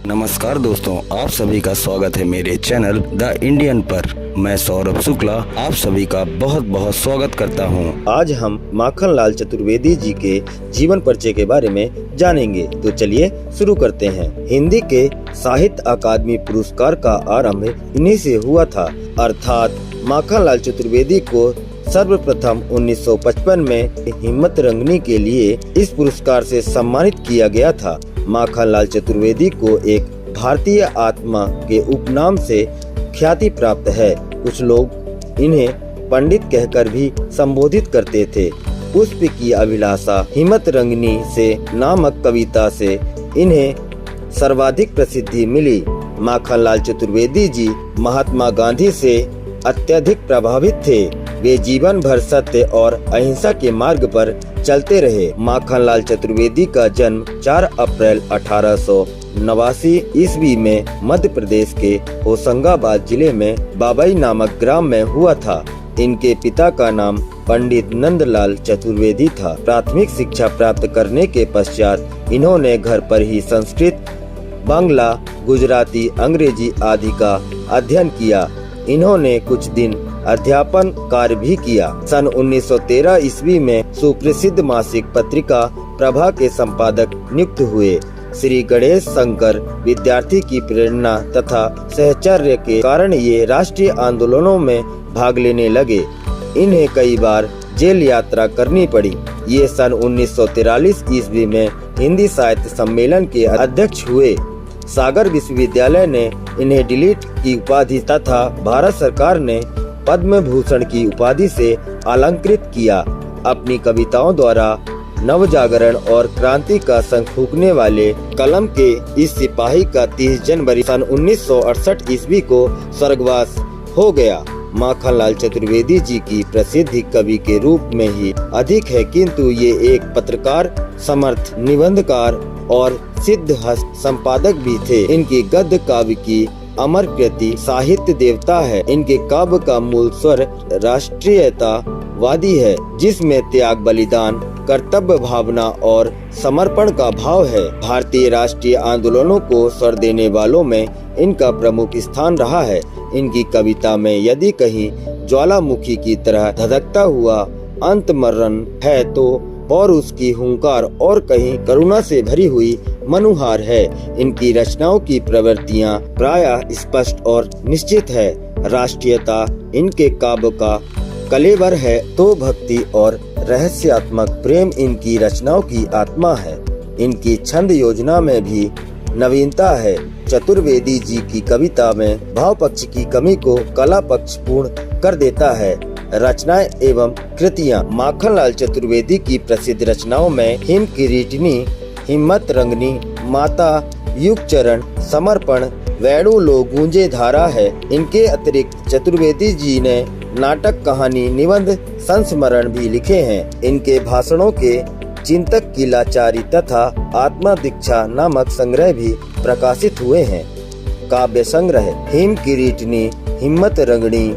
नमस्कार दोस्तों, आप सभी का स्वागत है मेरे चैनल द इंडियन पर। मैं सौरभ शुक्ला आप सभी का बहुत बहुत स्वागत करता हूं। आज हम माखनलाल चतुर्वेदी जी के जीवन परिचय के बारे में जानेंगे, तो चलिए शुरू करते हैं। हिंदी के साहित्य अकादमी पुरस्कार का आरंभ इन्हीं से हुआ था, अर्थात माखनलाल चतुर्वेदी को सर्वप्रथम 1955 में हिम्मत रंगनी के लिए इस पुरस्कार से सम्मानित किया गया था। माखनलाल चतुर्वेदी को एक भारतीय आत्मा के उपनाम से ख्याति प्राप्त है। कुछ लोग इन्हें पंडित कहकर भी संबोधित करते थे। पुष्प की अभिलाषा हिम्मत रंगनी से नामक कविता से इन्हें सर्वाधिक प्रसिद्धि मिली। माखनलाल चतुर्वेदी जी महात्मा गांधी से अत्यधिक प्रभावित थे। वे जीवन भर सत्य और अहिंसा के मार्ग पर चलते रहे। माखनलाल चतुर्वेदी का जन्म 4 अप्रैल 1889 ईस्वी में मध्य प्रदेश के होशंगाबाद जिले में बाबई नामक ग्राम में हुआ था। इनके पिता का नाम पंडित नंदलाल चतुर्वेदी था। प्राथमिक शिक्षा प्राप्त करने के पश्चात इन्होंने घर पर ही संस्कृत, बांग्ला, गुजराती, अंग्रेजी आदि का अध्ययन किया। इन्होंने कुछ दिन अध्यापन कार्य भी किया। सन 1913 ईस्वी में सुप्रसिद्ध मासिक पत्रिका प्रभा के संपादक नियुक्त हुए। श्री गणेश शंकर विद्यार्थी की प्रेरणा तथा सहचर्य के कारण ये राष्ट्रीय आंदोलनों में भाग लेने लगे। इन्हें कई बार जेल यात्रा करनी पड़ी। ये सन 1943 ईस्वी में हिंदी साहित्य सम्मेलन के अध्यक्ष हुए। सागर विश्वविद्यालय ने इन्हें डिलीट की उपाधि तथा भारत सरकार ने पद्म भूषण की उपाधि से अलंकृत किया। अपनी कविताओं द्वारा नवजागरण और क्रांति का शंख फूंकने वाले कलम के इस सिपाही का 30 जनवरी सन 1968 ईस्वी को स्वर्गवास हो गया। माखनलाल चतुर्वेदी जी की प्रसिद्धि कवि के रूप में ही अधिक है, किंतु ये एक पत्रकार, समर्थ निबंधकार और सिद्ध हस्त संपादक भी थे। इनकी गद्य काव्य की अमर कृति साहित्य देवता है। इनके काव्य का मूल स्वर राष्ट्रीयतावादी है, जिसमें त्याग, बलिदान, कर्तव्य भावना और समर्पण का भाव है। भारतीय राष्ट्रीय आंदोलनों को स्वर देने वालों में इनका प्रमुख स्थान रहा है। इनकी कविता में यदि कहीं ज्वालामुखी की तरह धधकता हुआ अंतर्मरण है तो और उसकी हुंकार और कहीं करुणा से भरी हुई मनुहार है। इनकी रचनाओं की प्रवृत्तियां प्रायः स्पष्ट और निश्चित है। राष्ट्रीयता इनके काव्य का कलेवर है तो भक्ति और रहस्यात्मक प्रेम इनकी रचनाओं की आत्मा है। इनकी छंद योजना में भी नवीनता है। चतुर्वेदी जी की कविता में भाव पक्ष की कमी को कला पक्ष पूर्ण कर देता है। रचनाएं एवं कृतियां। माखनलाल चतुर्वेदी की प्रसिद्ध रचनाओं में हिम किरीटिनी, हिम्मत रंगनी, माता, युग चरण, समर्पण, वेणु लो गूंजे धारा है। इनके अतिरिक्त चतुर्वेदी जी ने नाटक, कहानी, निबंध, संस्मरण भी लिखे हैं। इनके भाषणों के चिंतक की लाचारी तथा आत्मा दीक्षा नामक संग्रह भी प्रकाशित हुए हैं। काव्य संग्रह हिम किरीटिनी, हिम्मत रंगनी,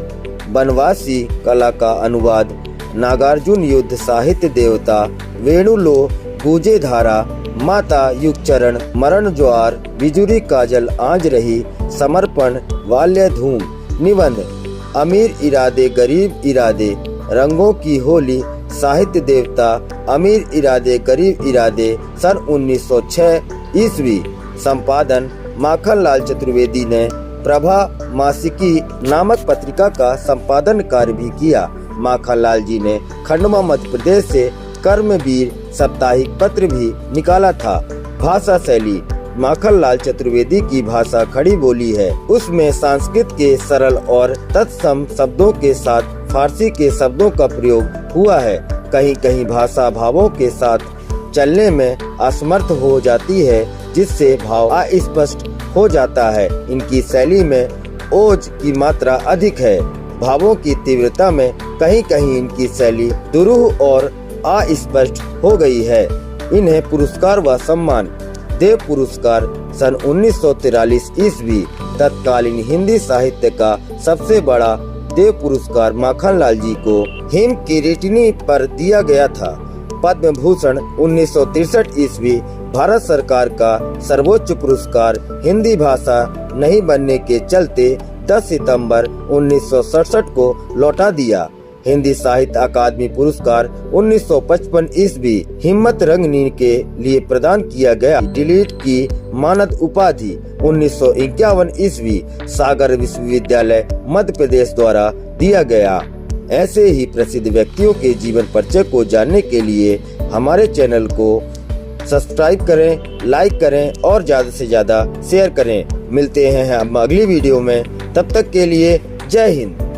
बनवासी कला का अनुवाद, नागार्जुन युद्ध साहित्य देवता, वेणु लो गूंजे धारा, माता, युग चरण, मरण ज्वार, बिजुरी काजल आज रही, समर्पण, वाल्य धूम, निबंध, अमीर इरादे गरीब इरादे, रंगों की होली, साहित्य देवता, अमीर इरादे गरीब इरादे, सन 1906 ईस्वी। संपादन माखनलाल चतुर्वेदी ने प्रभा मासिकी नामक पत्रिका का संपादन कार्य भी किया। माखनलाल जी ने खंडवा मध्य प्रदेश से कर्मवीर साप्ताहिक पत्र भी निकाला था। भाषा शैली माखनलाल चतुर्वेदी की भाषा खड़ी बोली है। उसमें संस्कृत के सरल और तत्सम शब्दों के साथ फारसी के शब्दों का प्रयोग हुआ है। कहीं कहीं भाषा भावों के साथ चलने में असमर्थ हो जाती है, जिससे भाव अस्पष्ट हो जाता है। इनकी शैली में ओज की मात्रा अधिक है। भावों की तीव्रता में कहीं कहीं इनकी शैली दुरूह और अस्पष्ट हो गई है। इन्हें पुरस्कार व सम्मान देव पुरस्कार सन 1943 ईस्वी तत्कालीन हिंदी साहित्य का सबसे बड़ा देव पुरस्कार माखनलाल जी को हिम किरीटिनी पर दिया गया था। पद्म भूषण 1963 ईस्वी भारत सरकार का सर्वोच्च पुरस्कार हिंदी भाषा नहीं बनने के चलते 10 सितंबर 1967 को लौटा दिया। हिंदी साहित्य अकादमी पुरस्कार 1955 ईस्वी हिम्मत रंगनी के लिए प्रदान किया गया। डिलीट की मानद उपाधि 1951 ईस्वी सागर विश्वविद्यालय मध्य प्रदेश द्वारा दिया गया। ऐसे ही प्रसिद्ध व्यक्तियों के जीवन परिचय को जानने के लिए हमारे चैनल को सब्सक्राइब करें, लाइक करें और ज्यादा से ज्यादा शेयर करें। मिलते हैं हम अगली वीडियो में, तब तक के लिए जय हिंद।